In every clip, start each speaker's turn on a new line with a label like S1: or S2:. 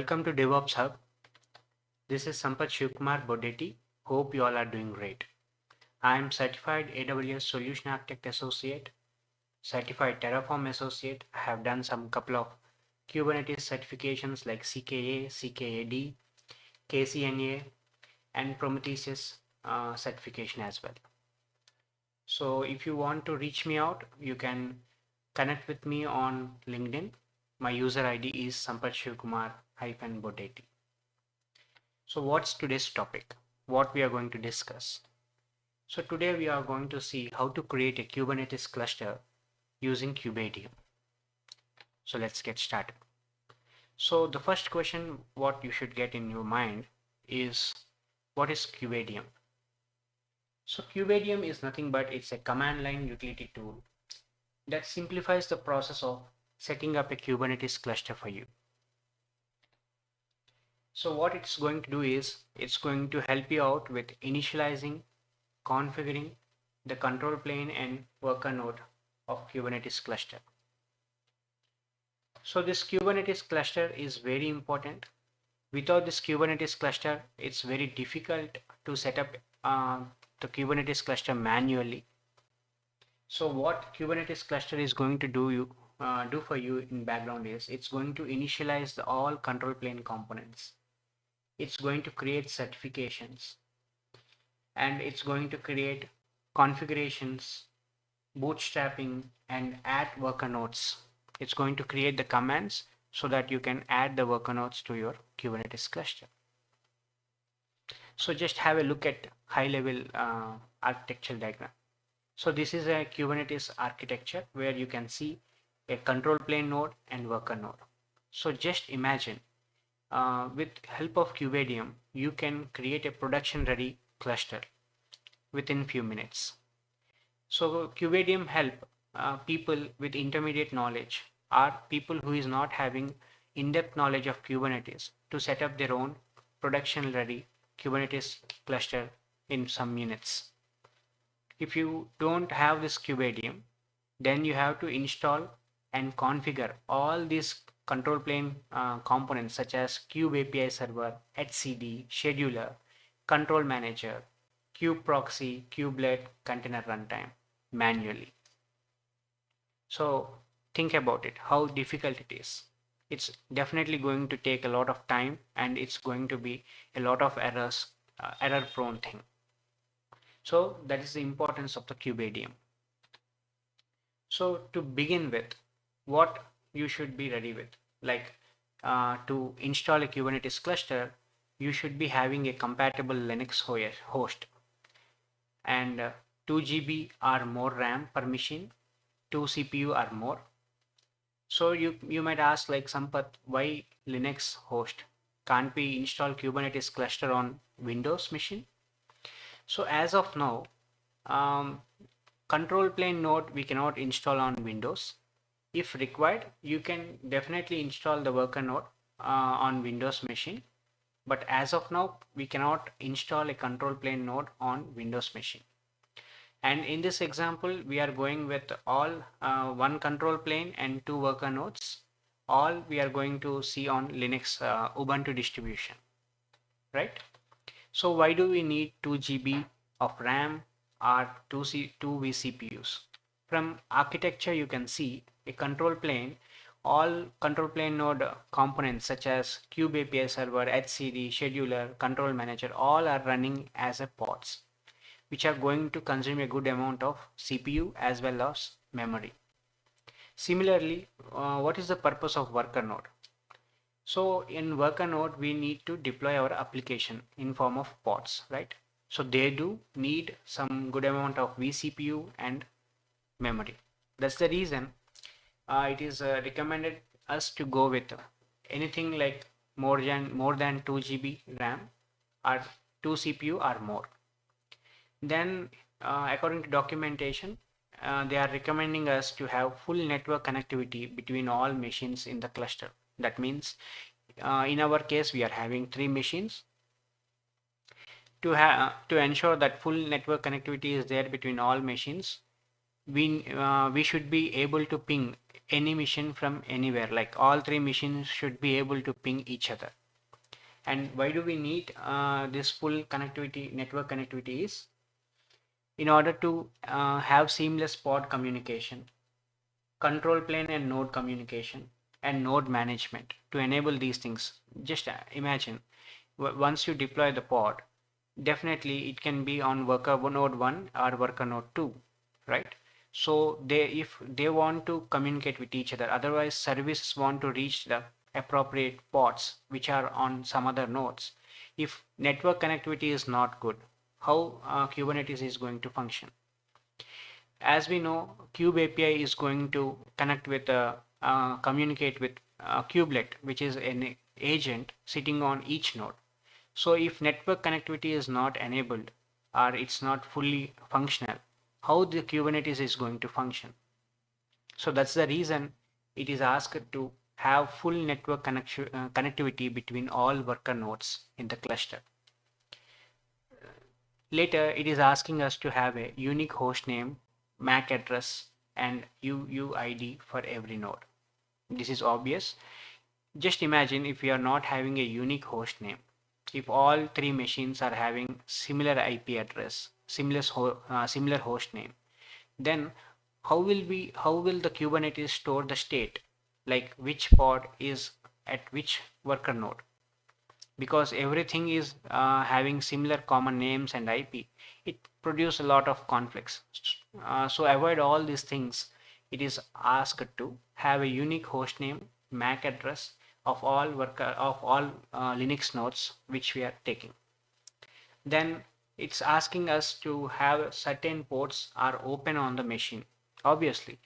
S1: Welcome to DevOps Hub. This is Sampath Shivkumar Bodeti. Hope you all are doing great. I am certified AWS Solution Architect Associate, certified Terraform Associate. I have done some couple of Kubernetes certifications like CKA, CKAD, KCNA, and Prometheus certification as well. So if you want to reach me out, you can connect with me on LinkedIn. My user ID is Sampath Shivkumar-Bodeti. So what's today's topic? What we are going to discuss? So today we are going to see how to create a Kubernetes cluster using Kubeadm. So let's get started. So the first question what you should get in your mind is, what is Kubeadm? So Kubeadm is nothing but it's a command line utility tool that simplifies the process of setting up a Kubernetes cluster for you. So what it's going to do is it's going to help you out with initializing, configuring the control plane and worker node of Kubernetes cluster. So this Kubernetes cluster is very important. Without this Kubernetes cluster, it's very difficult to set up the Kubernetes cluster manually. So what Kubernetes cluster is going to do for you in background is it's going to initialize all control plane components. It's going to create certifications, and it's going to create configurations, bootstrapping, and add worker nodes. It's going to create the commands so that you can add the worker nodes to your Kubernetes cluster. So just have a look at high level architecture diagram. So this is a Kubernetes architecture where you can see a control plane node and worker node. So just imagine with help of Kubeadm, you can create a production ready cluster within few minutes. So Kubeadm help people with intermediate knowledge or people who is not having in-depth knowledge of Kubernetes to set up their own production ready Kubernetes cluster in some minutes. If you don't have this Kubeadm, then you have to install and configure all these control plane components such as Kube API server, etcd, scheduler, control manager, kube proxy, kubelet, container runtime manually. So think about it, how difficult it is. It's definitely going to take a lot of time, and it's going to be a lot of errors, error prone thing. So that is the importance of the Kubeadm. So to begin with, what you should be ready with, like to install a Kubernetes cluster, you should be having a compatible Linux host and 2 GB or more RAM per machine, 2 CPU or more. So you might ask, like, Sampath, why Linux host? Can't we install Kubernetes cluster on Windows machine? So as of now, control plane node we cannot install on Windows. If required, you can definitely install the worker node on Windows machine. But as of now, we cannot install a control plane node on Windows machine. And in this example, we are going with all one control plane and 2 worker nodes. All we are going to see on Linux Ubuntu distribution, right? So why do we need 2 GB of RAM or 2 vCPUs? From architecture, you can see a control plane, all control plane node components such as Kube API server, etcd, scheduler, control manager, all are running as a pods, which are going to consume a good amount of CPU as well as memory. Similarly, what is the purpose of worker node? So in worker node, we need to deploy our application in form of pods, right? So they do need some good amount of vCPU and memory. That's the reason it is recommended us to go with anything like more than 2 GB RAM or 2 CPU or more. Then according to documentation, they are recommending us to have full network connectivity between all machines in the cluster. That means in our case, we are having 3 machines. To ensure that full network connectivity is there between all machines, we should be able to ping any machine from anywhere, like all three machines should be able to ping each other. And why do we need this full connectivity, network connectivity is in order to have seamless pod communication, control plane and node communication, and node management. To enable these things, just imagine once you deploy the pod, definitely it can be on worker node 1 or worker node 2, right? So if they want to communicate with each other, otherwise services want to reach the appropriate pods which are on some other nodes. If network connectivity is not good, how Kubernetes is going to function? As we know, Kube API is going to connect with communicate with kubelet, which is an agent sitting on each node. So if network connectivity is not enabled or it's not fully functional, how the Kubernetes is going to function? So that's the reason it is asked to have full network connectivity between all worker nodes in the cluster. Later, it is asking us to have a unique host name, MAC address, and UUID for every node. This is obvious. Just imagine if we are not having a unique host name. If all three machines are having similar IP address, similar host name, then how will the Kubernetes store the state, like which pod is at which worker node? Because everything is having similar common names and IP, it produces a lot of conflicts. So avoid all these things. It is asked to have a unique host name, MAC address of all Linux nodes which we are taking. Then it's asking us to have certain ports are open on the machine. Obviously,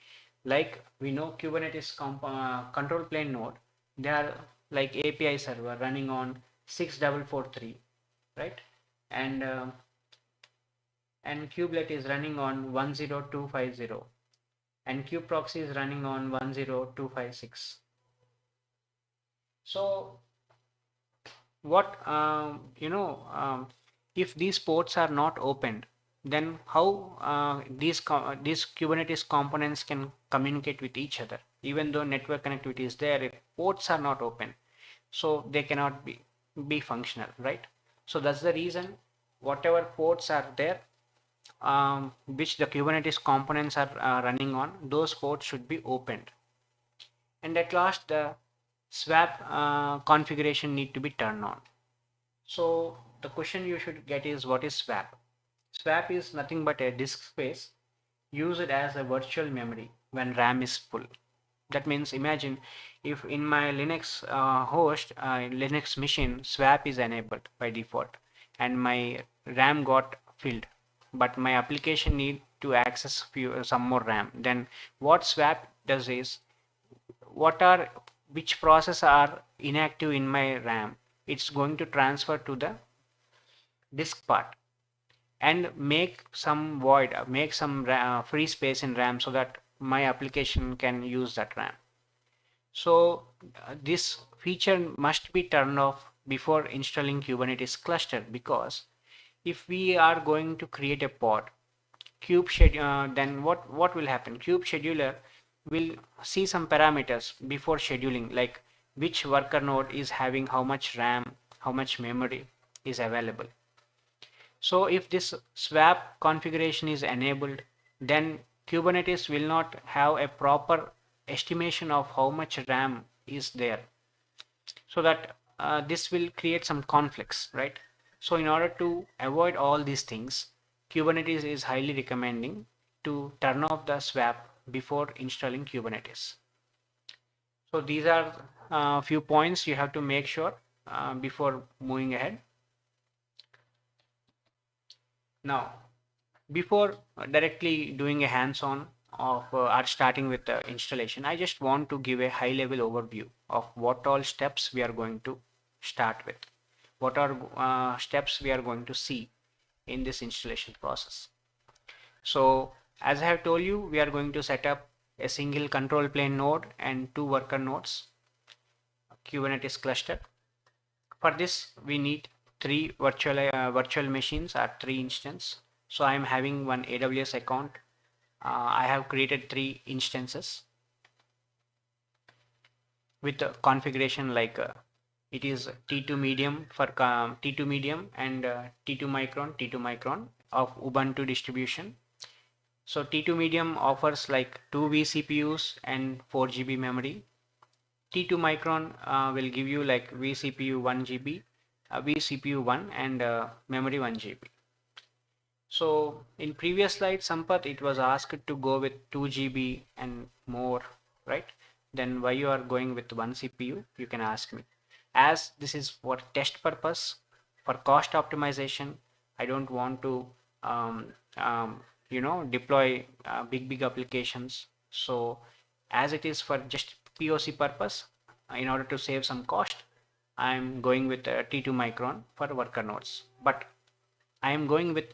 S1: like we know Kubernetes control plane node, they are like API server running on 6443, right? And kubelet is running on 10250, and kubeproxy is running on 10256. So what if these ports are not opened, then how these Kubernetes components can communicate with each other? Even though network connectivity is there, if ports are not open, so they cannot be functional, right? So that's the reason whatever ports are there, which the Kubernetes components are running on, those ports should be opened. And at last, the swap configuration need to be turned on. So the question you should get is, what is swap? Swap is nothing but a disk space used as a virtual memory when RAM is full. That means imagine if in my Linux Linux machine, swap is enabled by default and my RAM got filled, but my application need to access some more RAM. Then what swap does is, which process are inactive in my RAM, it's going to transfer to the disk part and make some void, make some free space in RAM so that my application can use that RAM. So this feature must be turned off before installing Kubernetes cluster, because if we are going to create a pod, then what will happen? Kube scheduler will see some parameters before scheduling, like which worker node is having how much RAM, how much memory is available. So if this swap configuration is enabled, then Kubernetes will not have a proper estimation of how much RAM is there. So that this will create some conflicts, right? So in order to avoid all these things, Kubernetes is highly recommending to turn off the swap before installing Kubernetes. So these are a few points you have to make sure before moving ahead. Now, before directly doing a hands-on of or starting with the installation, I just want to give a high-level overview of what all steps we are going to start with. What are steps we are going to see in this installation process. So as I have told you, we are going to set up a single control plane node and two worker nodes, Kubernetes cluster. For this, we need three virtual machines or three instances. So I am having one AWS account. I have created three instances. with a configuration like it is T2 medium for T2 medium and T2 micron of Ubuntu distribution. So T2 medium offers like 2 vCPUs and 4 GB memory. T2 micron will give you like vCPU 1 GB, vCPU 1 and memory 1 GB. So in previous slide, Sampath, it was asked to go with 2 GB and more, right? Then why you are going with 1 CPU? You can ask me. As this is for test purpose, for cost optimization, I don't want to, deploy big applications. So as it is for just POC purpose, in order to save some cost, I'm going with T2 micron for worker nodes. But I am going with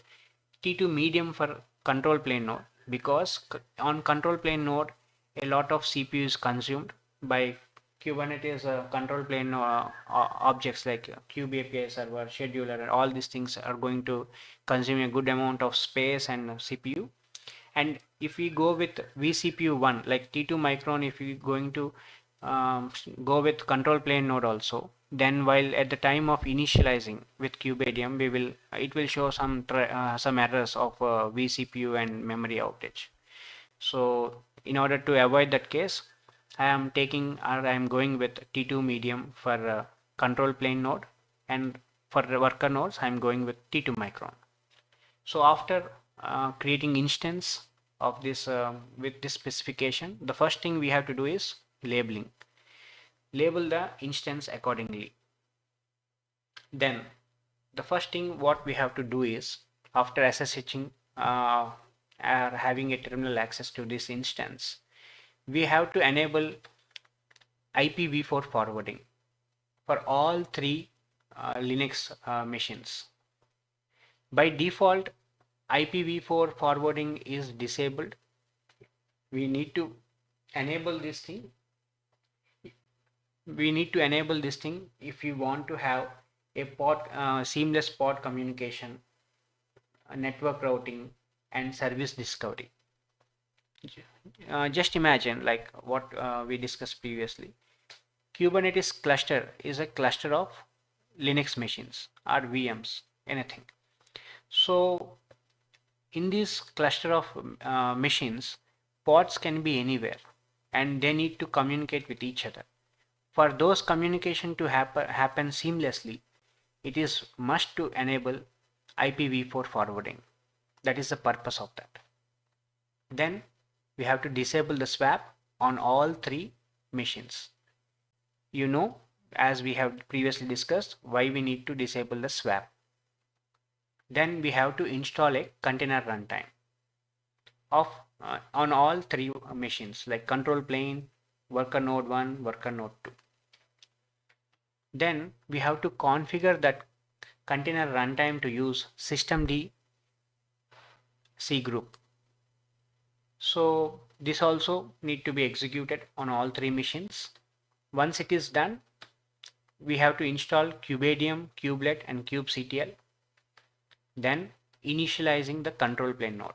S1: T2 medium for control plane node because on control plane node a lot of CPU is consumed by Kubernetes control plane objects like Kube API server, scheduler, and all these things are going to consume a good amount of space and CPU. And if we go with vCPU1 like T2 micron, if we going to go with control plane node also, then while at the time of initializing with Kubeadm, it will show some errors of vCPU and memory outage. So in order to avoid that case, I am going with T2 medium for control plane node, and for worker nodes I am going with T2 micron. So after creating instance of this with this specification, the first thing we have to do is labeling. Label the instance accordingly. Then the first thing what we have to do is, after SSHing or having a terminal access to this instance, we have to enable IPv4 forwarding for all three Linux machines. By default, IPv4 forwarding is disabled. We need to enable this thing. If you want to have a seamless pod communication, network routing, and service discovery. Just imagine like what we discussed previously. Kubernetes cluster is a cluster of Linux machines or VMs, anything. So in this cluster of machines, pods can be anywhere and they need to communicate with each other. For those communication to happen seamlessly, it is must to enable IPv4 forwarding. That is the purpose of that. Then we have to disable the swap on all three machines. You know, as we have previously discussed, why we need to disable the swap. Then we have to install a container runtime of on all three machines like control plane, worker node 1, worker node 2. Then we have to configure that container runtime to use systemd Cgroup. So this also need to be executed on all three machines. Once it is done, we have to install Kubeadm, kubelet, and kubectl. Then initializing the control plane node.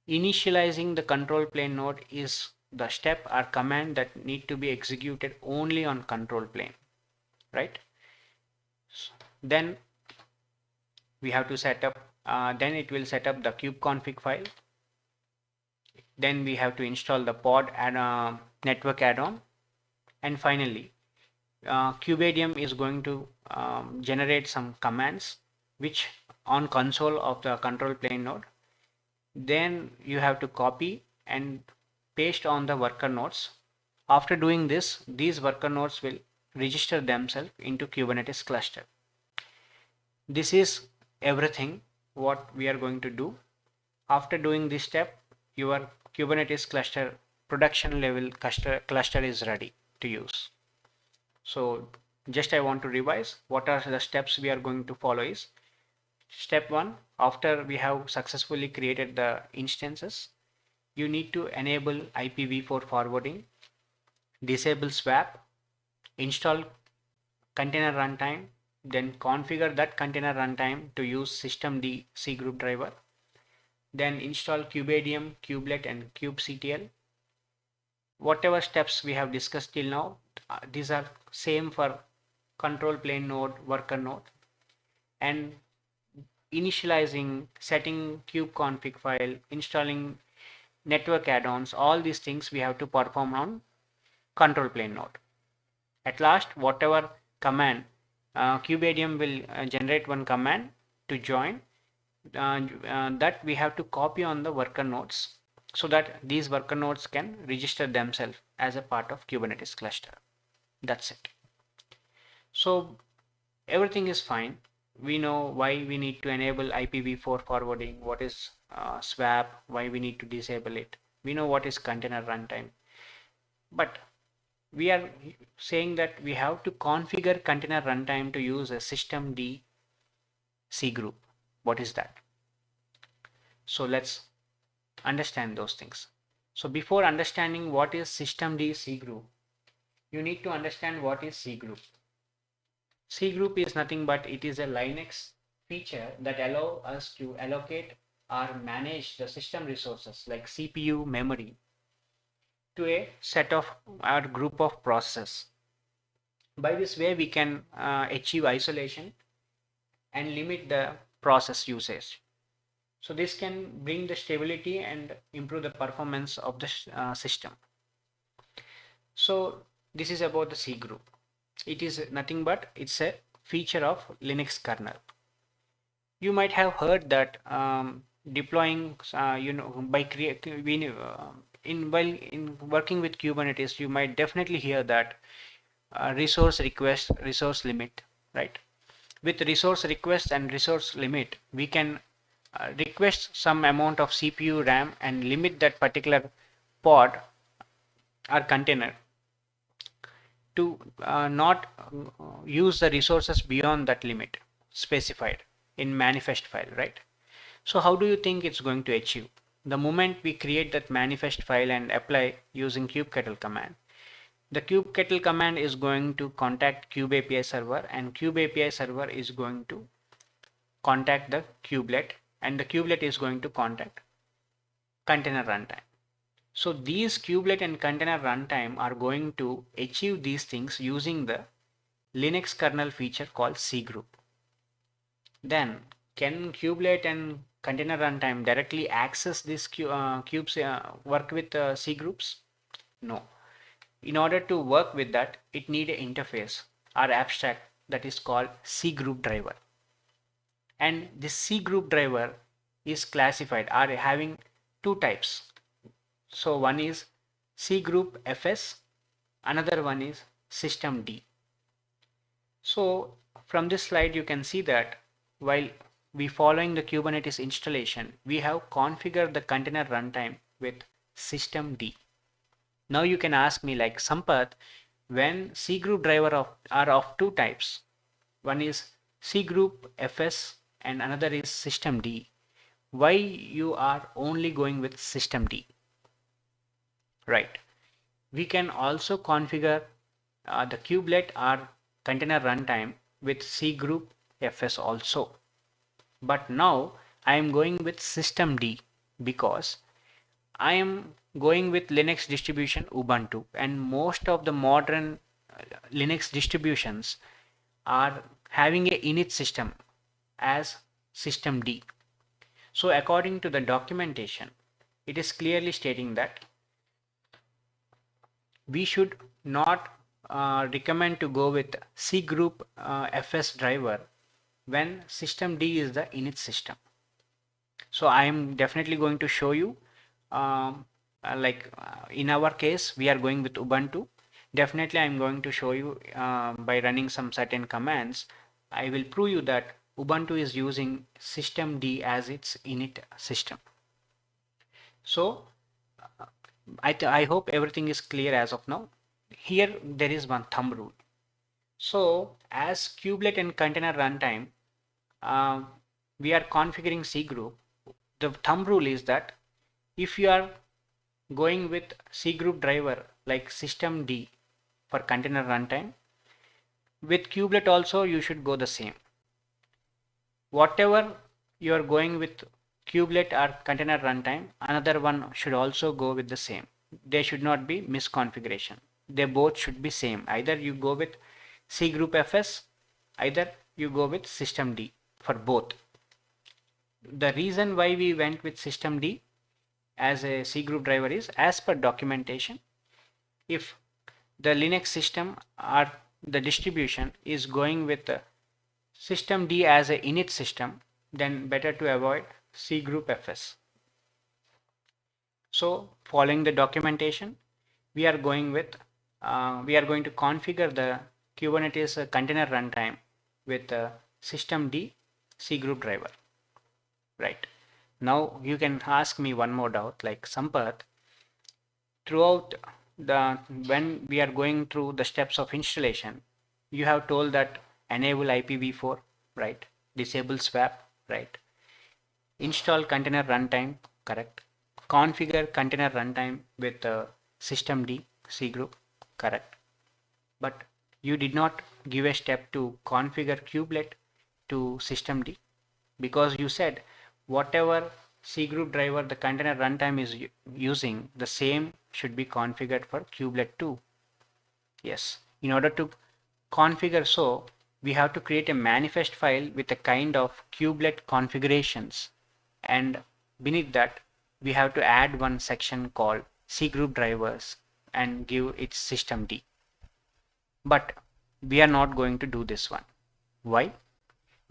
S1: Initializing the control plane node is the step or command that need to be executed only on control plane, right? Then we have to set up, then it will set up the kubeconfig file. Then we have to install the pod and network add-on. And finally, Kubeadm is going to generate some commands which on console of the control plane node. Then you have to copy and paste on the worker nodes. After doing this, these worker nodes will register themselves into Kubernetes cluster. This is everything what we are going to do. After doing this step, your Kubernetes cluster production level cluster is ready to use. So just I want to revise what are the steps we are going to follow is: step 1, after we have successfully created the instances, you need to enable IPv4 forwarding, disable swap, install container runtime, then configure that container runtime to use systemd Cgroup driver, then install Kubeadm, kubelet, and kubectl, whatever steps we have discussed till now, these are same for control plane node, worker node, and initializing, setting kubeconfig file, installing network add-ons, all these things we have to perform on control plane node. At last, whatever command, Kubeadm will generate one command to join, that we have to copy on the worker nodes so that these worker nodes can register themselves as a part of Kubernetes cluster. That's it. So everything is fine. We know why we need to enable IPv4 forwarding, what is swap, why we need to disable it. We know what is container runtime. But we are saying that we have to configure container runtime to use a systemd Cgroup. What is that? So let's understand those things. So before understanding what is systemd Cgroup, you need to understand what is Cgroup. Cgroup is nothing but it is a Linux feature that allows us to allocate or manage the system resources like CPU, memory to a set of or group of processes. By this way, we can achieve isolation and limit the process usage. So this can bring the stability and improve the performance of the system. So this is about the Cgroup. It is nothing but it's a feature of Linux kernel. You might have heard that deploying, by creating in working with Kubernetes, you might definitely hear that resource request, resource limit, right? With resource request and resource limit, we can request some amount of CPU RAM and limit that particular pod or container to not use the resources beyond that limit specified in manifest file, right? So how do you think it's going to achieve? The moment we create that manifest file and apply using kubectl command, the kubectl command is going to contact kube API server, and kube API server is going to contact the kubelet, and the kubelet is going to contact container runtime. So these kubelet and container runtime are going to achieve these things using the Linux kernel feature called Cgroup. Then can kubelet and container runtime directly access these cubes, work with Cgroups? No. In order to work with that, it need an interface or abstract that is called Cgroup driver. And this Cgroup driver is classified or having two types. So one is Cgroup FS, another one is systemd. So from this slide you can see that while we following the Kubernetes installation, we have configured the container runtime with systemd. Now you can ask me like, Sampath, when Cgroup driver are of two types, one is Cgroup FS and another is systemd, why you are only going with systemd? Right. We can also configure the kubelet or container runtime with Cgroup FS also. But now I am going with systemd because I am going with Linux distribution Ubuntu, and most of the modern Linux distributions are having a init system as systemd. So according to the documentation, it is clearly stating that we should not recommend to go with Cgroup FS driver when systemd is the init system. So I am definitely going to show you, in our case we are going with Ubuntu. Definitely I am going to show you by running some certain commands. I will prove you that Ubuntu is using systemd as its init system. So I hope everything is clear as of now. Here there is one thumb rule. So as kubelet and container runtime, we are configuring Cgroup. The thumb rule is that if you are going with Cgroup driver like systemd for container runtime, with kubelet also you should go the same. Whatever you are going with kubelet or container runtime, another one should also go with the same. there should not be misconfiguration. They both should be same. Either you go with Cgroup FS, either you go with systemd for both. The reason why we went with systemd as a Cgroup driver is, as per documentation, if the Linux system or the distribution is going with the systemd as a init system, then better to avoid Cgroup FS. So following the documentation, we are going to configure the Kubernetes container runtime with systemd Cgroup driver. Right. Now you can ask me one more doubt, like Sampath, throughout when we are going through the steps of installation, you have told that enable IPv4, right? Disable swap, right? Install container runtime, correct? Configure container runtime with systemd Cgroup, correct? But you did not give a step to configure kubelet to systemd, because you said whatever Cgroup driver the container runtime is using, the same should be configured for kubelet too. Yes, in order to configure, so we have to create a manifest file with a kind of kubelet configurations, and beneath that we have to add one section called Cgroup drivers and give its systemd. But we are not going to do this one. Why?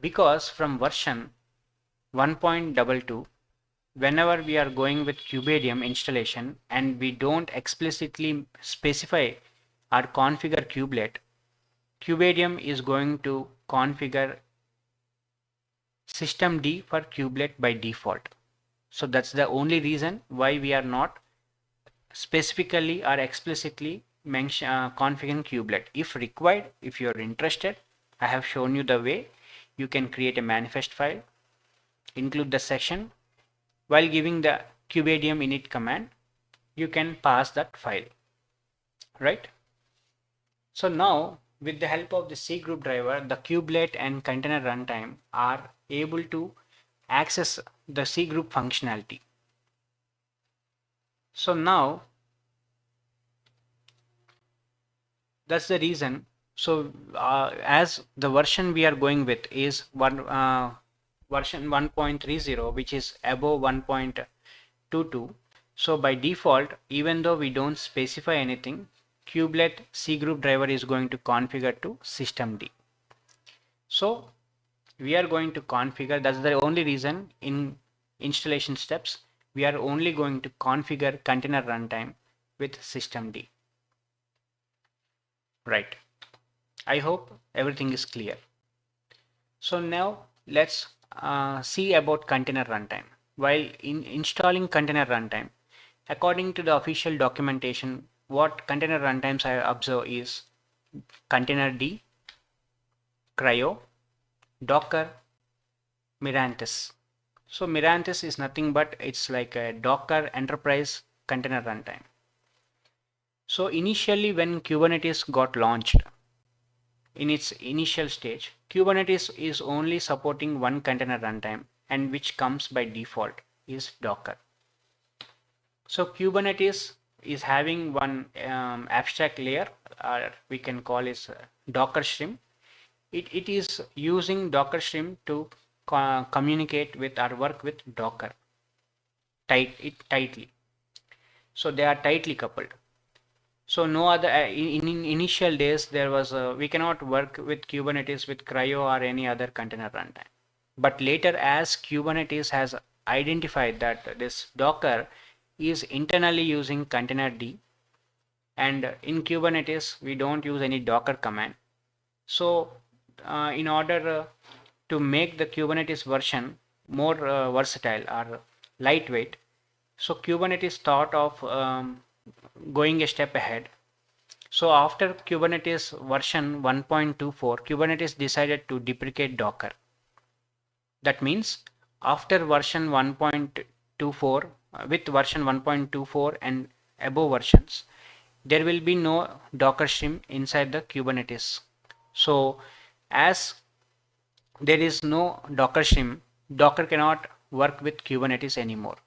S1: Because from version 1.22, whenever we are going with Kubeadm installation and we don't explicitly specify or configure kubelet, Kubeadm is going to configure systemd for kubelet by default. So that's the only reason why we are not specifically or explicitly configuring kubelet. If required, if you are interested, I have shown you the way you can create a manifest file, include the section. While giving the kubeadm init command, you can pass that file, right? So now with the help of the Cgroup driver, the kubelet and container runtime are able to access the Cgroup functionality. So now that's the reason. So as the version we are going with is version 1.30, which is above 1.22. So by default, even though we don't specify anything, kubelet Cgroup driver is going to configure to systemd. So we are going to configure, that's the only reason in installation steps we are only going to configure container runtime with systemd. Right. I hope everything is clear. So now let's see about container runtime. While in installing container runtime, according to the official documentation, what container runtimes I observe is containerd, cryo, docker, mirantis. So mirantis is nothing but it's like a Docker enterprise container runtime. So initially when Kubernetes got launched, in its initial stage, Kubernetes is only supporting one container runtime, and which comes by default is Docker. So Kubernetes is having one abstract layer, or we can call it Docker stream. It is using Docker stream to communicate with or work with Docker tightly. So they are tightly coupled. So no other in initial days there was we cannot work with Kubernetes with cryo or any other container runtime. But later, as Kubernetes has identified that this Docker is internally using containerd, and in Kubernetes we don't use any Docker command. So in order to make the Kubernetes version more versatile or lightweight, so Kubernetes thought of going a step ahead. So after Kubernetes version 1.24, Kubernetes decided to deprecate Docker. That means after version 1.24, with version 1.24 and above versions, there will be no Docker stream inside the Kubernetes. So as there is no Docker stream, Docker cannot work with Kubernetes anymore.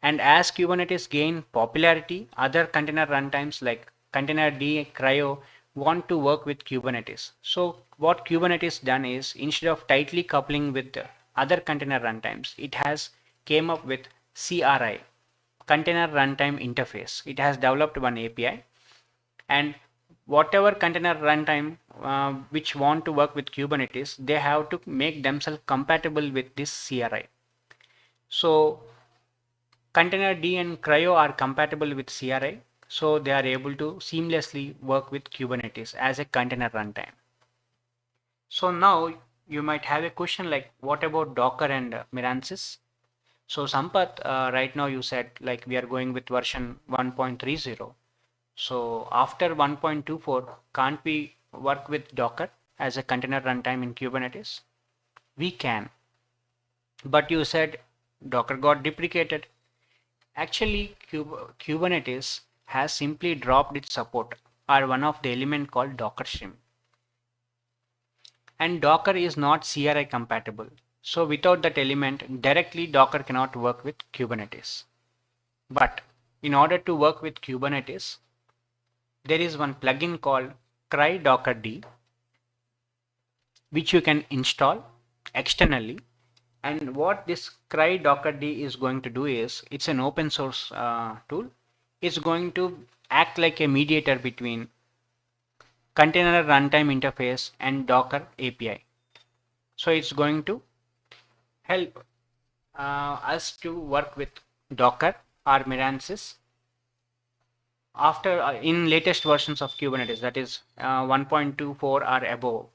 S1: And as Kubernetes gain popularity, other container runtimes like Containerd, CRI-O want to work with Kubernetes. So what Kubernetes done is, instead of tightly coupling with the other container runtimes, it has came up with CRI, Container Runtime Interface. It has developed one API, and whatever container runtime which want to work with Kubernetes, they have to make themselves compatible with this CRI. So Containerd and CRI-O are compatible with CRI, so they are able to seamlessly work with Kubernetes as a container runtime. So now you might have a question like, what about Docker and Miransis? So Sampath, right now you said like we are going with version 1.30. So after 1.24, can't we work with Docker as a container runtime in Kubernetes? We can, but you said Docker got deprecated. Actually, Kubernetes has simply dropped its support or one of the element called Docker stream. And Docker is not CRI compatible. So without that element, directly Docker cannot work with Kubernetes. But in order to work with Kubernetes, there is one plugin called CRI Dockerd, which you can install externally. And what this CRI Dockerd is going to do is, it's an open source tool. It's going to act like a mediator between container runtime interface and Docker API. So it's going to help us to work with Docker or Miransis after in latest versions of Kubernetes, that is 1.24 or above.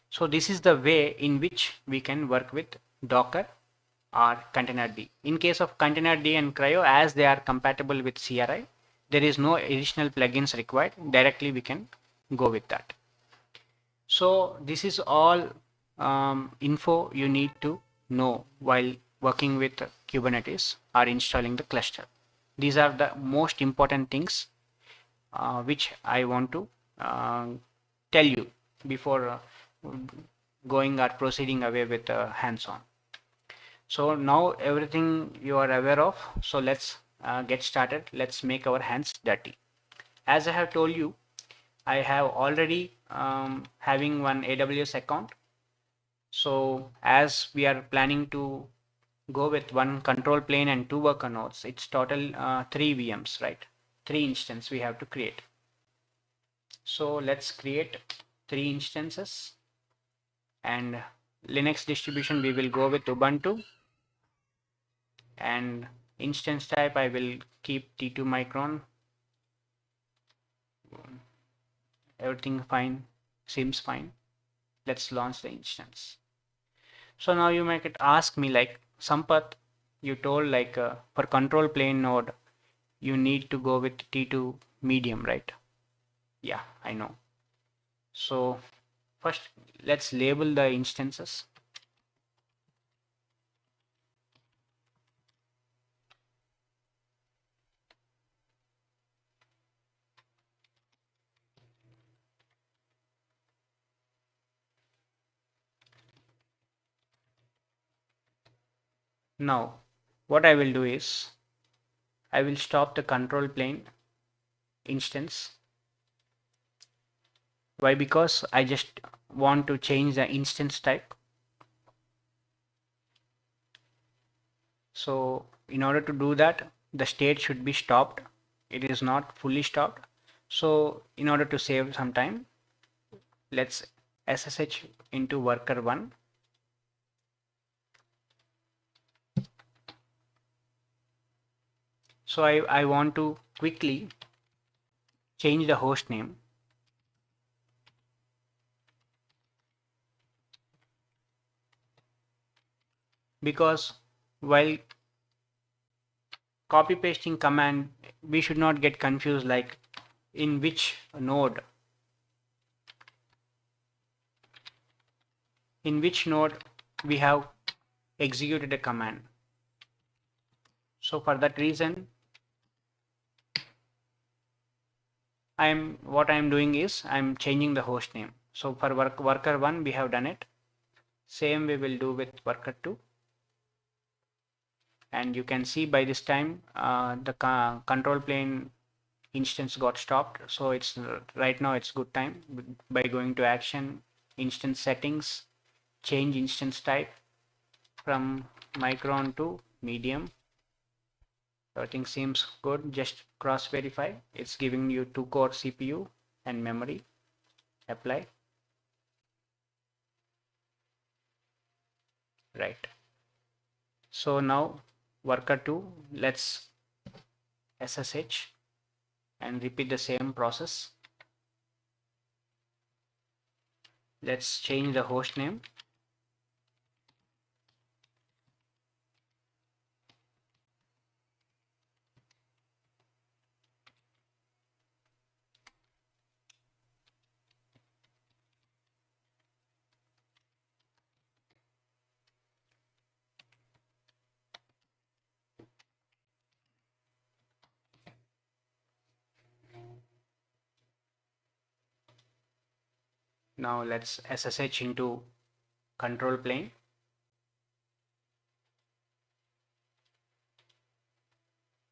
S1: So this is the way in which we can work with Docker or Containerd. In case of Containerd and CRI-O, as they are compatible with CRI, there is no additional plugins required. Directly we can go with that. So this is all info you need to know while working with Kubernetes or installing the cluster. These are the most important things which I want to tell you before going or proceeding away with hands-on. So now everything you are aware of, so let's get started. Let's make our hands dirty. As I have told you, I have already having one AWS account. So as we are planning to go with one control plane and two worker nodes, it's total 3 VMs, right? 3 instances we have to create. So let's create 3 instances, and Linux distribution we will go with Ubuntu, and instance type I will keep T2 Micron. Everything fine, seems fine. Let's launch the instance. So now you might ask me like, Sampath, you told like for control plane node you need to go with T2 medium, right? Yeah, I know. So first let's label the instances. Now what I will do is, I will stop the control plane instance. Why? Because I just want to change the instance type. So in order to do that, the state should be stopped. It is not fully stopped. So in order to save some time, let's SSH into worker 1. So I want to quickly change the host name. Because while copy pasting command, we should not get confused like in which node we have executed a command. So for that reason, what I'm doing is I'm changing the host name. So for worker 1 we have done it. Same we will do with worker 2, and you can see by this time the control plane instance got stopped. So it's right now it's good time by going to action, instance settings, change instance type from micron to medium. Everything seems good. Just cross verify. It's giving you 2-core CPU and memory. Apply. Right. So now worker 2, let's SSH and repeat the same process. Let's change the host name. Now let's SSH into control plane.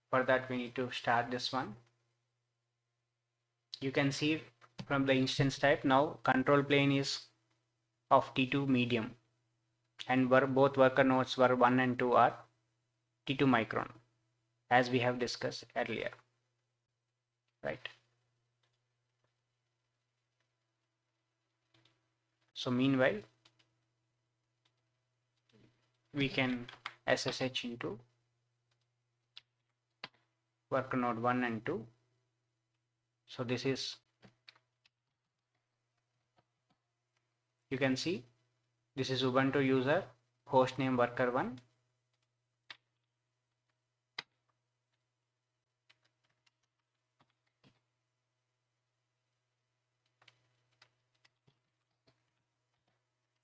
S1: For that we need to start this one. You can see from the instance type now control plane is of T2 medium, and both worker nodes were 1 and 2 are T2 micron, as we have discussed earlier, right? So meanwhile we can SSH into worker node 1 and 2. So this is, you can see this is Ubuntu user, hostname worker 1.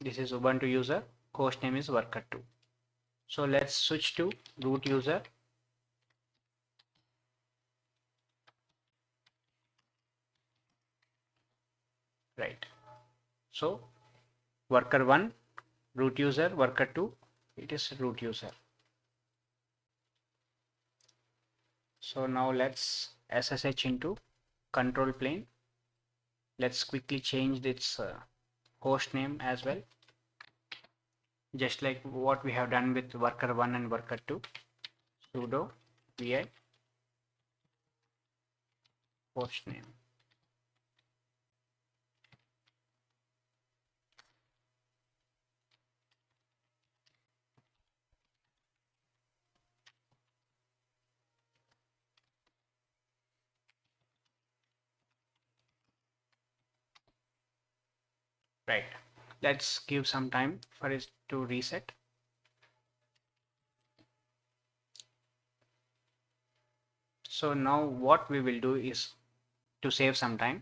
S1: This is Ubuntu user, hostname is worker 2. So let's switch to root user. Right. So worker 1, root user, worker 2, it is root user. So now let's SSH into control plane. Let's quickly change its host name as well, just like what we have done with worker 1 and worker 2. Sudo vi host name. Right. Let's give some time for it to reset. So now what we will do is, to save some time,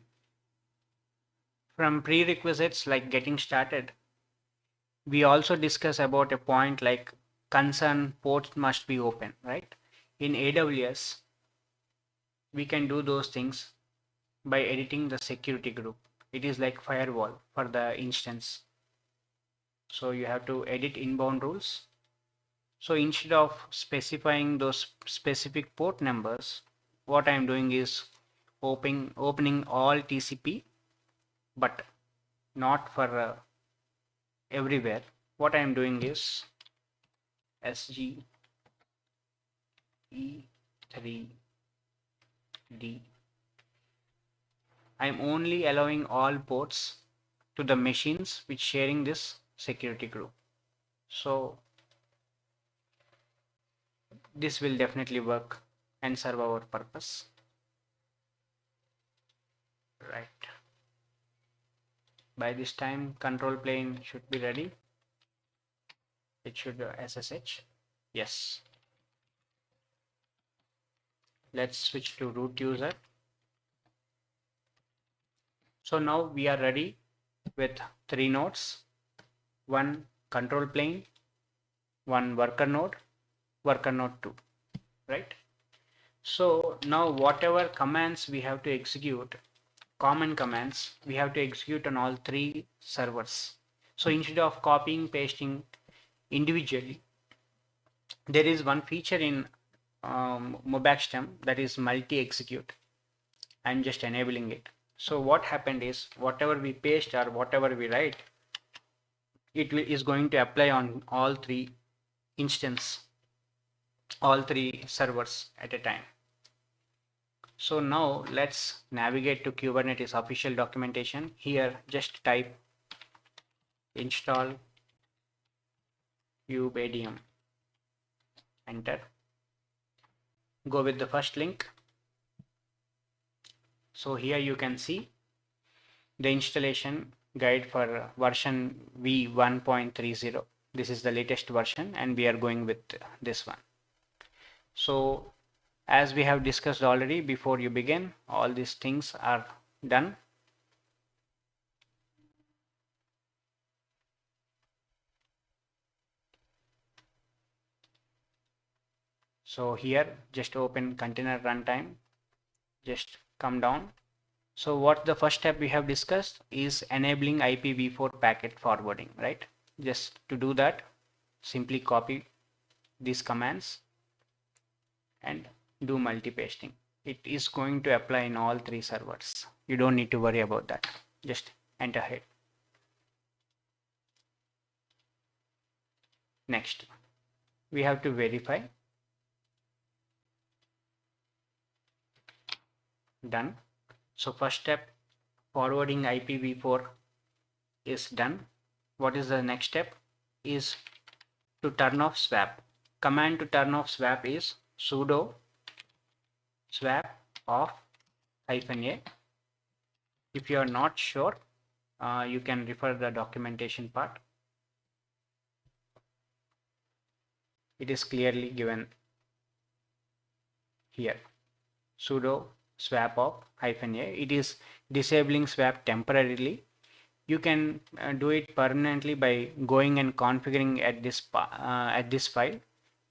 S1: from prerequisites like getting started, we also discuss about a point like concern ports must be open, right? In AWS, we can do those things by editing the security group. It is like firewall for the instance. So you have to edit inbound rules. So instead of specifying those specific port numbers, what I am doing is opening all TCP, but not for everywhere. What I am doing is SG E3D. I am only allowing all ports to the machines which sharing this security group. So this will definitely work and serve our purpose. Right. By this time, control plane should be ready. It should SSH. Yes. Let's switch to root user. So now we are ready with 3 nodes, 1 control plane, 1 worker node 2, right? So now whatever commands we have to execute, common commands, we have to execute on all 3 servers. So instead of copying, pasting individually, There is one feature in Kubeadm that is multi-execute. I'm just enabling it. So what happened is whatever we paste or whatever we write, is going to apply on all three instance, all three servers at a time. So now let's navigate to Kubernetes official documentation. Here just type install Kubeadm, enter, go with the first link. So here you can see the installation guide for version v1.30. This is the latest version and we are going with this one. So as we have discussed already, before you begin, all these things are done. So here just open container runtime, just come down. So what the first step we have discussed is enabling IPv4 packet forwarding, right? Just to do that, simply copy these commands and do multi-pasting. It is going to apply in all three servers. You don't need to worry about that. Just enter here. Next, we have to verify. Done. So first step, forwarding IPv4 is done. What is the next step? Is to turn off swap. Command to turn off swap is sudo swap off -a. If you are not sure, you can refer the documentation part. It is clearly given here. Sudo swap off -a. It is disabling swap temporarily. You can do it permanently by going and configuring at this file,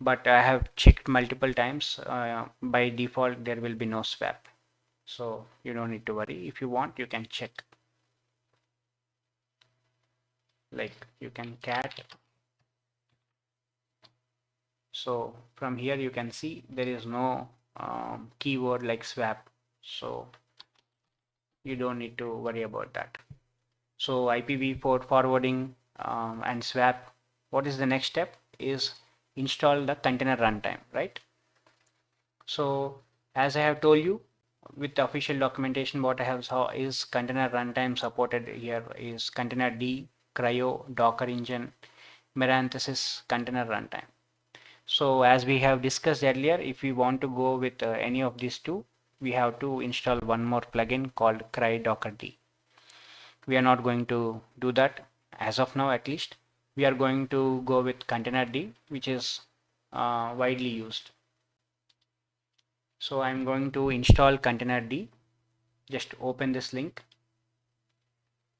S1: but I have checked multiple times. By default there will be no swap, so you don't need to worry. If you want, you can check, like you can cat. So from here you can see there is no keyword like swap, so you don't need to worry about that. So IPv4 forwarding and swap. What is the next step? Is install the container runtime, right? So as I have told you, with the official documentation, what I have saw is container runtime supported. Here is containerd, cryo, docker engine, parenthesis container runtime. So as we have discussed earlier, if we want to go with any of these two, we have to install one more plugin called cry dockerd. We are not going to do that as of now, at least. We are going to go with containerd, which is widely used. So I'm going to install containerd. Just open this link.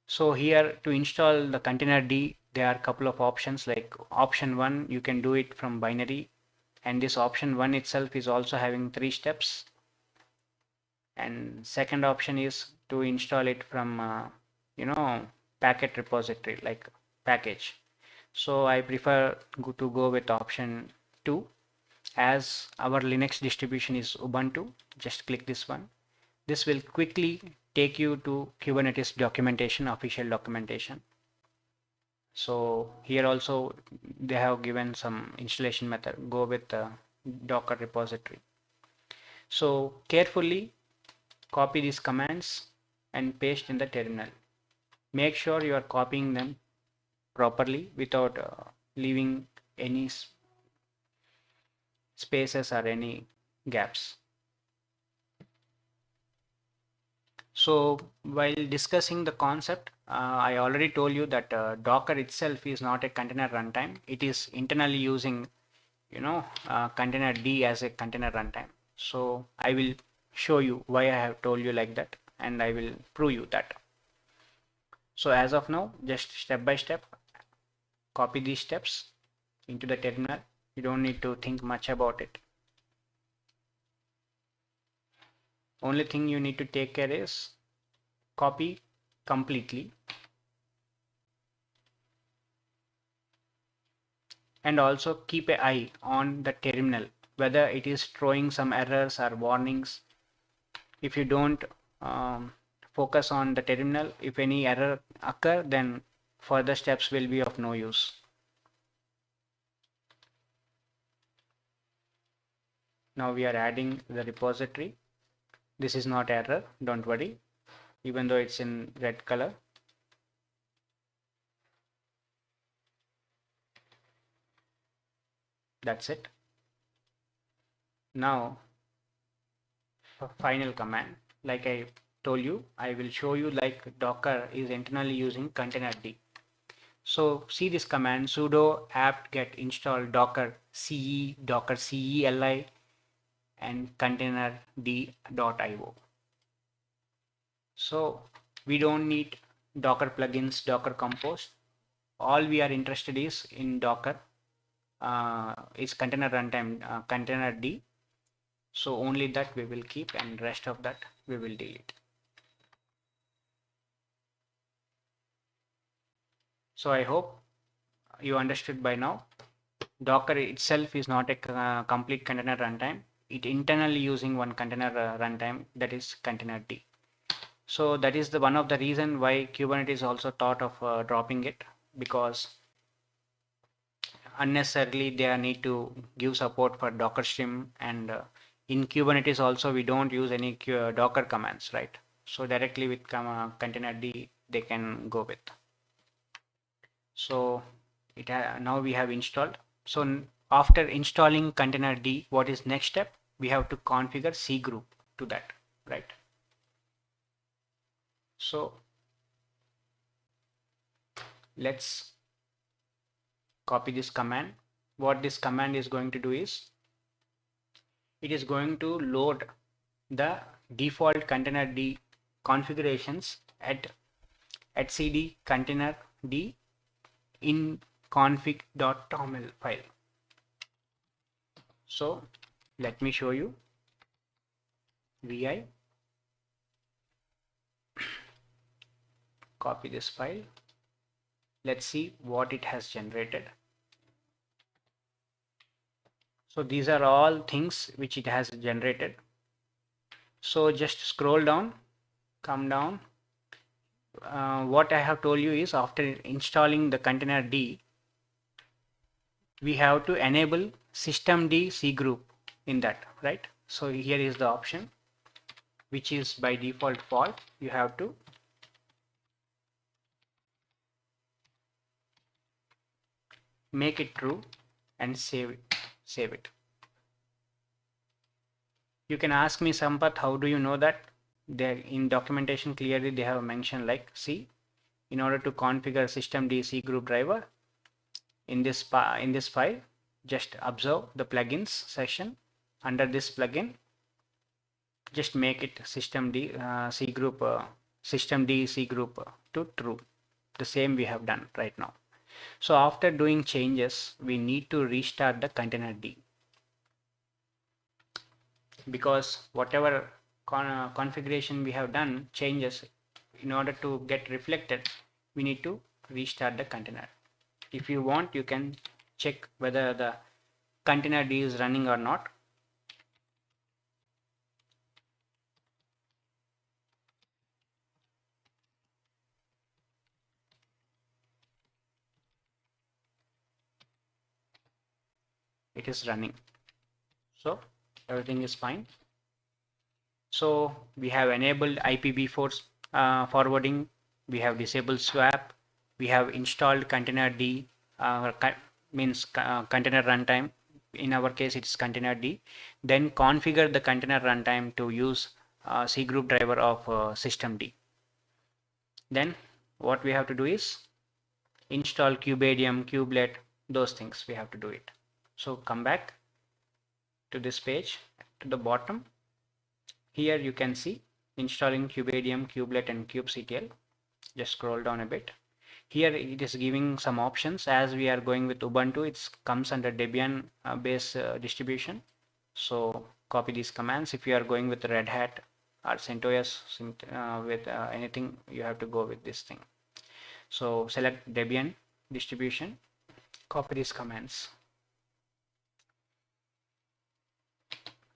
S1: So here to install the containerd, there are a couple of options. Like option 1, you can do it from binary, and this option 1 itself is also having 3 steps. And second option is to install it from packet repository, like package. So I prefer to go with option 2. As our Linux distribution is Ubuntu, just click this one. This will quickly take you to Kubernetes documentation, official documentation. So here also they have given some installation method. Go with the Docker repository. So carefully copy these commands and paste in the terminal. Make sure you are copying them properly without leaving any spaces or any gaps. So while discussing the concept, I already told you that Docker itself is not a container runtime. It is internally using, containerd as a container runtime. So I will show you why I have told you like that, and I will prove you that. So as of now, just step by step, copy these steps into the terminal. You don't need to think much about it. Only thing you need to take care is copy completely and also keep an eye on the terminal whether it is throwing some errors or warnings. If you don't um, focus on the terminal, if any error occur, then further steps will be of no use. Now we are adding the repository. This is not error, don't worry, even though it's in red color. That's it. Now final command, like I told you, I will show you like Docker is internally using containerd. So see this command sudo apt get install docker celi and containerd.io. So we don't need Docker plugins, Docker compose. All we are interested is in Docker is container runtime containerd. So only that we will keep, and rest of that we will delete. So I hope you understood by now. Docker itself is not a complete container runtime. It internally using one container runtime, that is containerd. So that is the one of the reason why Kubernetes also thought of dropping it, because unnecessarily they need to give support for Docker stream, and in Kubernetes also we don't use any Docker commands, right? So directly with containerd they can go with. So now we have installed. So after installing containerd, what is next step? We have to configure Cgroup to that, right? So let's copy this command. What this command is going to do is, it is going to load the default containerd configurations at cd containerd in config.toml file. So let me show you. Vi, copy this file. Let's see what it has generated. So these are all things which it has generated. So just scroll down, come down. What I have told you is, after installing the containerd, we have to enable systemd cgroup in that, right? So here is the option, which is by default false. You have to make it true and save it. You can ask me, Sampath, how do you know that? There in documentation clearly they have mentioned, like, see, in order to configure systemd cgroup driver in this file, just observe the plugins section. Under this plugin, just make it systemd cgroup to true. The same we have done right now. So after doing changes, we need to restart the containerd, because whatever configuration we have done changes, in order to get reflected, we need to restart the container. If you want, you can check whether the containerd is running or not. It is running, so everything is fine. So we have enabled IPv4 forwarding, we have disabled swap, we have installed containerd, container runtime. In our case, it's containerd. Then configure the container runtime to use cgroup driver of systemd. Then what we have to do is install Kubeadm, kubelet, those things we have to do it. So come back to this page, to the bottom. Here you can see installing Kubeadm, kubelet, and kubectl. Just scroll down a bit. Here it is giving some options. As we are going with Ubuntu, it comes under Debian base distribution. So copy these commands. If you are going with Red Hat or CentOS with anything, you have to go with this thing. So select Debian distribution, copy these commands.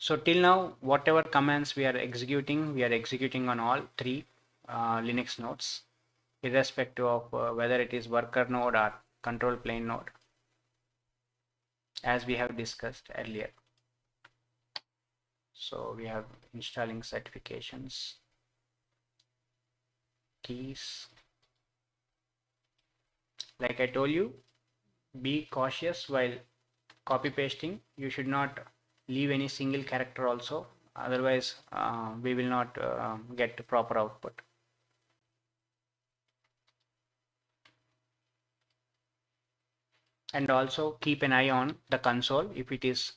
S1: So till now, whatever commands we are executing on all three Linux nodes, irrespective of whether it is worker node or control plane node, as we have discussed earlier. So we have installing certifications, keys. Like I told you, be cautious while copy pasting. You should not leave any single character also, otherwise we will not get proper output. And also keep an eye on the console. If it is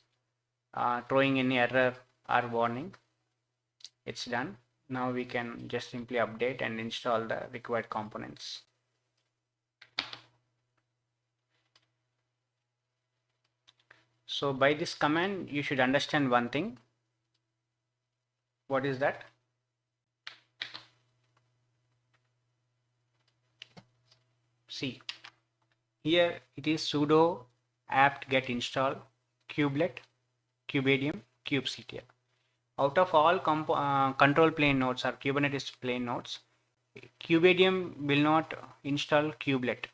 S1: throwing any error or warning, it's done. Now we can just simply update and install the required components. So by this command, you should understand one thing. What is that? See, here it is sudo apt get install kubelet, Kubeadm, kubectl. Out of all control plane nodes or Kubernetes plane nodes, Kubeadm will not install kubelet.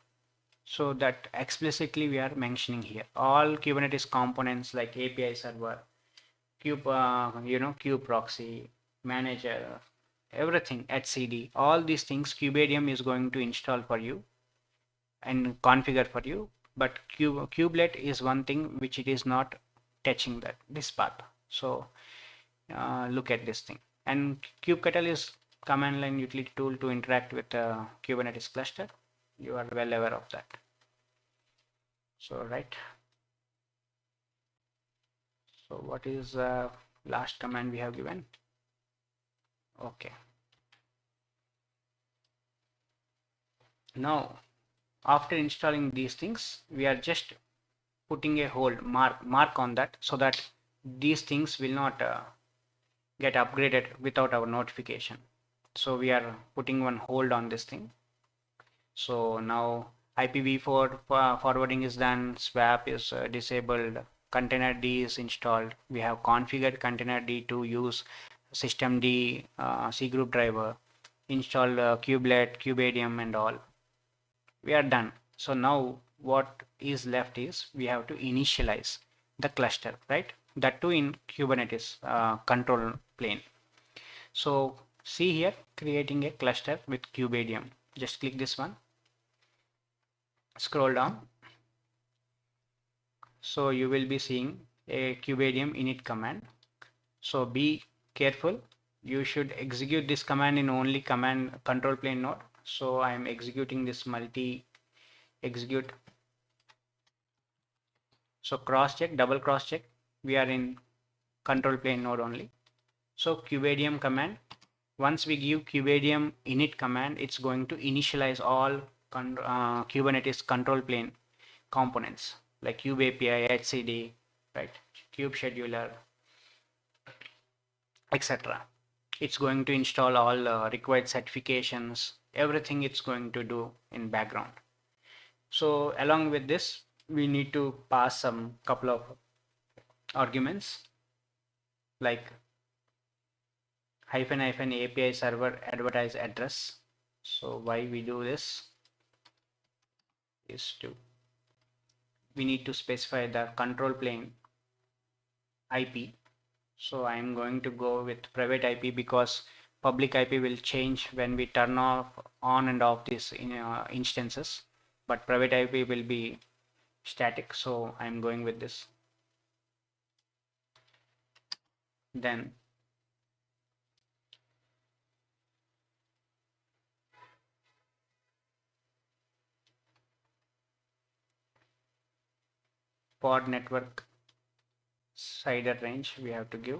S1: So that explicitly we are mentioning here. All Kubernetes components like API server, kube proxy, manager, everything, etcd, all these things Kubeadm is going to install for you and configure for you. But kubelet is one thing which it is not touching this part. So look at this thing. And kubectl is command line utility tool to interact with Kubernetes cluster. You are well aware of that. So right. So what is last command we have given? Okay. Now after installing these things, we are just putting a hold mark on that, so that these things will not get upgraded without our notification. So we are putting one hold on this thing. So now IPv4 forwarding is done, swap is disabled, containerd is installed. We have configured containerd to use systemd Cgroup driver, installed kubelet, Kubeadm and all. We are done. So now what is left is we have to initialize the cluster, right? That too in Kubernetes control plane. So see here, creating a cluster with Kubeadm. Just click this one, scroll down. So you will be seeing a Kubeadm init command. So be careful. You should execute this command in only command control plane node. So I am executing this multi execute. So cross check, double cross check. We are in control plane node only. So Kubeadm command. Once we give Kubeadm init command, it's going to initialize all Kubernetes control plane components like kube API, etcd, right, kube scheduler, etc. It's going to install all required certifications, everything it's going to do in background. So along with this, we need to pass some couple of arguments like hyphen API server advertise address. So why we do this is we need to specify the control plane IP. So I'm going to go with private IP because public IP will change when we turn off on and off these instances, but private IP will be static. So I'm going with this. Then pod network cider range we have to give.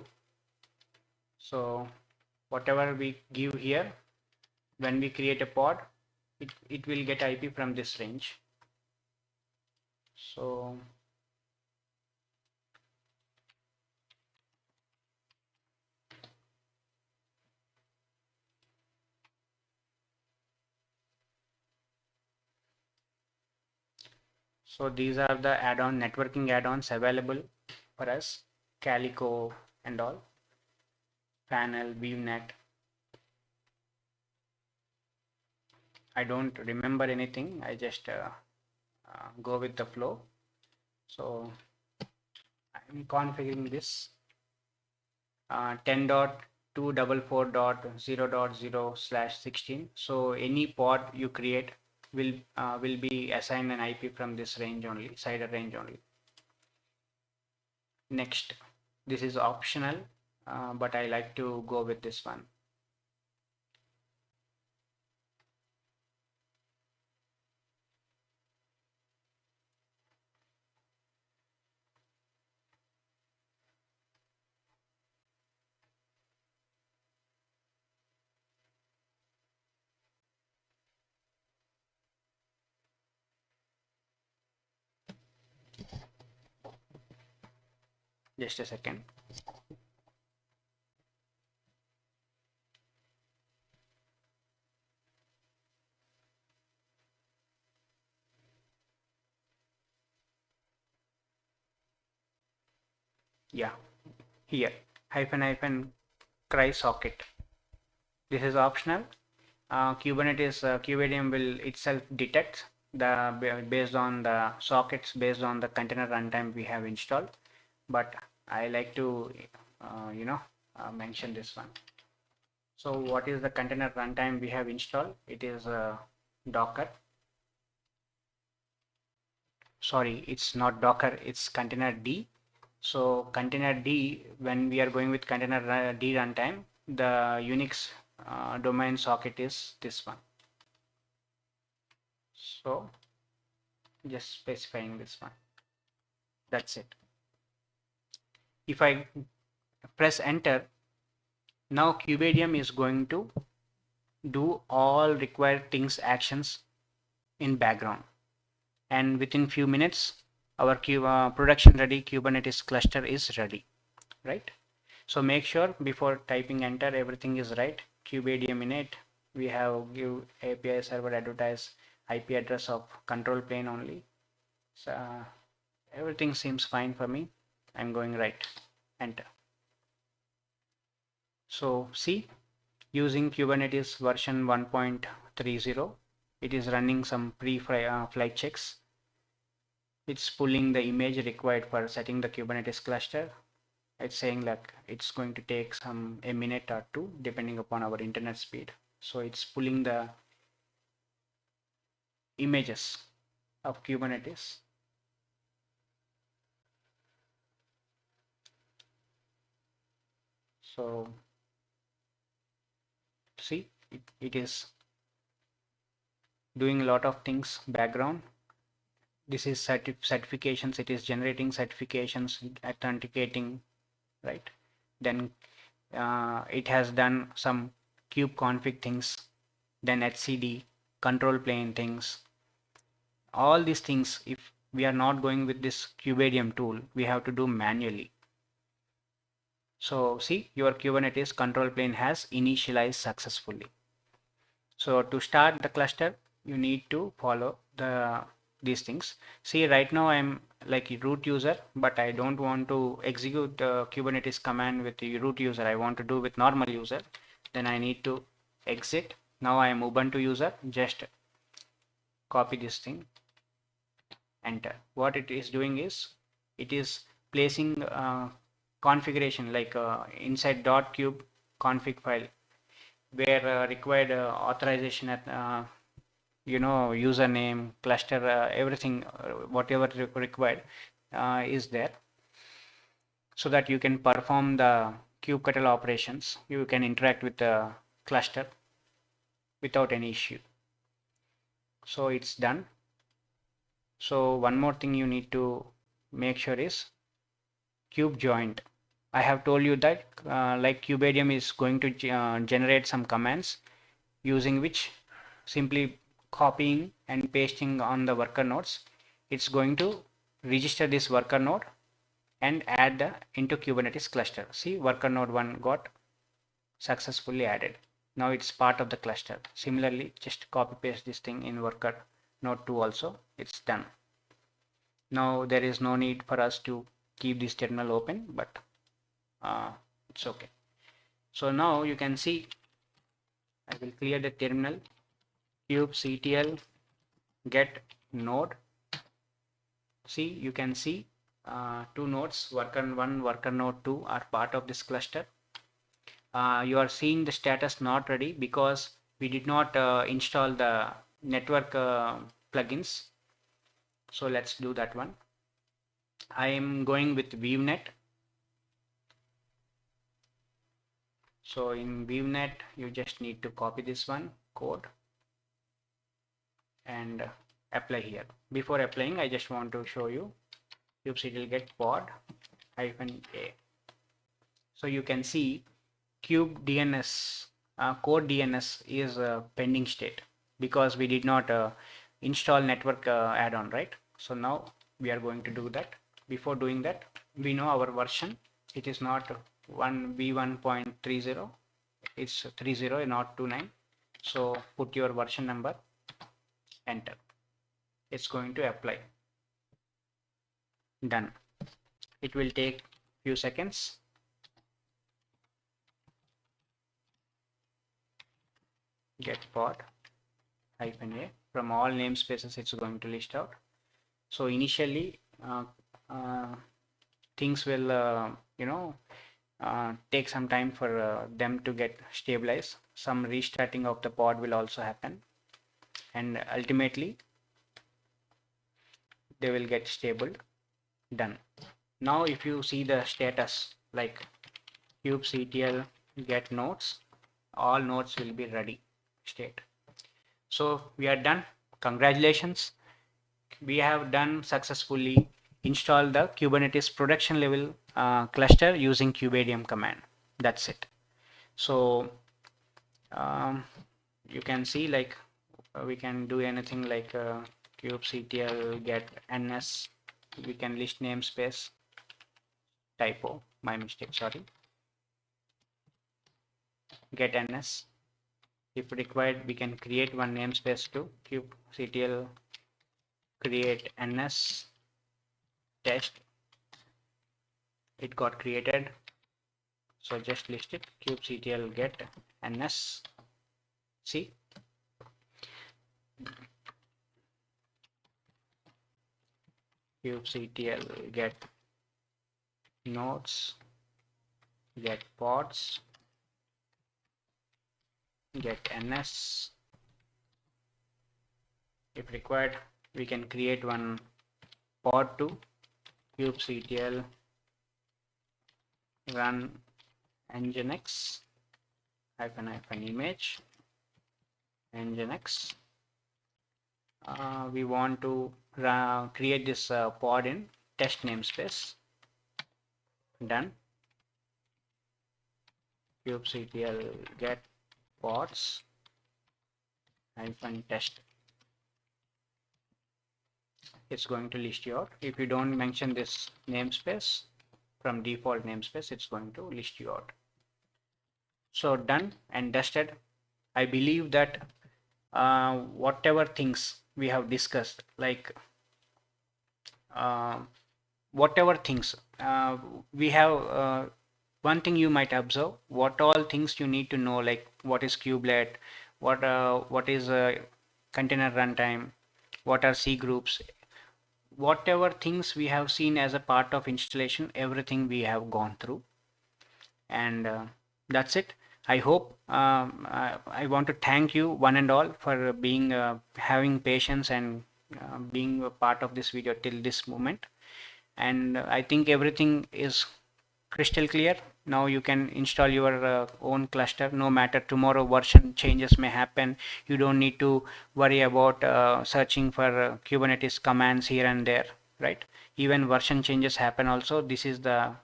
S1: So whatever we give here, when we create a pod, it will get IP from this range. So these are the add-on networking add-ons available for us: Calico, and all, panel, vnet. I don't remember anything. I just go with the flow. So I'm configuring this 10.244.0.0/16. So any pod you create will be assigned an IP from this range only, CIDR range only. Next, this is optional, but I like to go with this one. Just a second. Yeah, here hyphen cry socket. This is optional. Kubernetes Kubeadm will itself detect the based on the sockets based on the container runtime we have installed, but I like to mention this one. So what is the container runtime we have installed? It is Docker. Sorry, it's not Docker, it's containerd. So containerd, when we are going with containerd runtime, the Unix domain socket is this one. So just specifying this one. That's it. If I press enter, now Kubeadm is going to do all required things, actions in background, and within few minutes our production ready Kubernetes cluster is ready, right? So make sure before typing enter everything is right. Kubeadm init, we have give API server advertise IP address of control plane only. So everything seems fine for me. I'm going right, enter. So see, using Kubernetes version 1.30, it is running some pre-flight checks. It's pulling the image required for setting the Kubernetes cluster. It's saying like it's going to take a minute or two depending upon our internet speed. So it's pulling the images of Kubernetes. So see, it is doing a lot of things background. This is certifications. It is generating certifications, authenticating, right? Then it has done some kube config things, then etcd control plane things. All these things, if we are not going with this Kubeadm tool, we have to do manually. So see, your Kubernetes control plane has initialized successfully. So to start the cluster, you need to follow these things. See, right now I'm like a root user, but I don't want to execute the Kubernetes command with the root user. I want to do with normal user. Then I need to exit. Now I am Ubuntu user. Just copy this thing, enter. What it is doing is it is placing configuration like inside .kube config file where required authorization at username, cluster, everything, whatever required is there, so that you can perform the kubectl operations. You can interact with the cluster without any issue. So it's done. So one more thing you need to make sure is kube joint. I have told you that like Kubeadm is going to generate some commands using which simply copying and pasting on the worker nodes, it's going to register this worker node and add into Kubernetes cluster. See, worker node 1 got successfully added. Now it's part of the cluster. Similarly, just copy paste this thing in worker node 2 also. It's done. Now there is no need for us to keep this terminal open, but it's okay. So now you can see, I will clear the terminal, kubectl get node. See, you can see two nodes, worker 1, worker node 2 are part of this cluster. You are seeing the status not ready because we did not install the network plugins. So let's do that one. I am going with VNet. So in VNet, you just need to copy this one code and apply here. Before applying, I just want to show you kubectl get pod -a. So you can see kube DNS core DNS is a pending state because we did not install network add-on, right? So now we are going to do that. Before doing that, we know our version. It is not v1.30. It's 30, not 29. So put your version number, enter. It's going to apply. Done. It will take few seconds. Get pod -a. From all namespaces, it's going to list out. So initially, things will, take some time for them to get stabilized. Some restarting of the pod will also happen, and ultimately they will get stable. Done. Now if you see the status like kubectl get nodes, all nodes will be ready state. So we are done. Congratulations. We have done successfully install the Kubernetes production level cluster using Kubeadm command. That's it. So you can see like we can do anything like kubectl get ns. We can list namespace. Typo, my mistake, sorry. Get ns. If required, we can create one namespace to kubectl create ns test. It got created. So just list it kubectl get ns. See, kubectl get nodes, get pods, get ns. If required, we can create one pod to kubectl run nginx -image nginx. We want to create this pod in test namespace. Done. Kubectl get pods -test. It's going to list you out. If you don't mention this namespace from default namespace, it's going to list you out. So done and dusted. I believe that whatever things we have discussed, like whatever things we have, one thing you might observe, what all things you need to know, like what is kubelet, what is container runtime, what are Cgroups, whatever things we have seen as a part of installation, everything we have gone through, and that's it. I hope I want to thank you one and all for being having patience and being a part of this video till this moment. And I think everything is crystal clear. Now you can install your own cluster. No matter tomorrow version changes may happen, you don't need to worry about searching for Kubernetes commands here and there, right? Even version changes happen also. This is the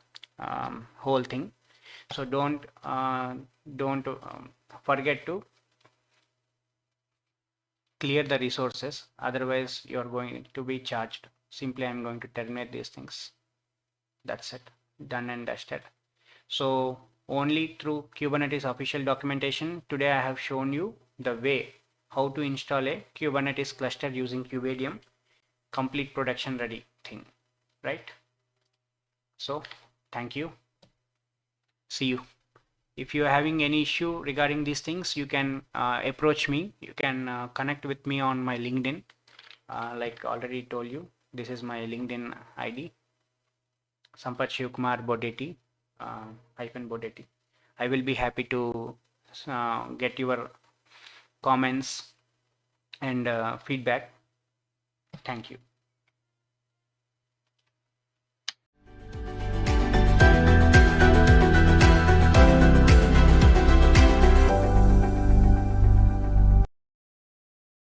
S1: whole thing. So don't forget to clear the resources, otherwise you're going to be charged. Simply I'm going to terminate these things. That's it. Done and dusted. So only through Kubernetes official documentation today I have shown you the way how to install a Kubernetes cluster using Kubeadm, complete production ready thing, right? So thank you. See you. If you are having any issue regarding these things, you can approach me. You can connect with me on my LinkedIn. Like already told you, this is my LinkedIn ID, Sampath Shivkumar Bodeti, hyphen Bodeti. I will be happy to get your comments and feedback. Thank you.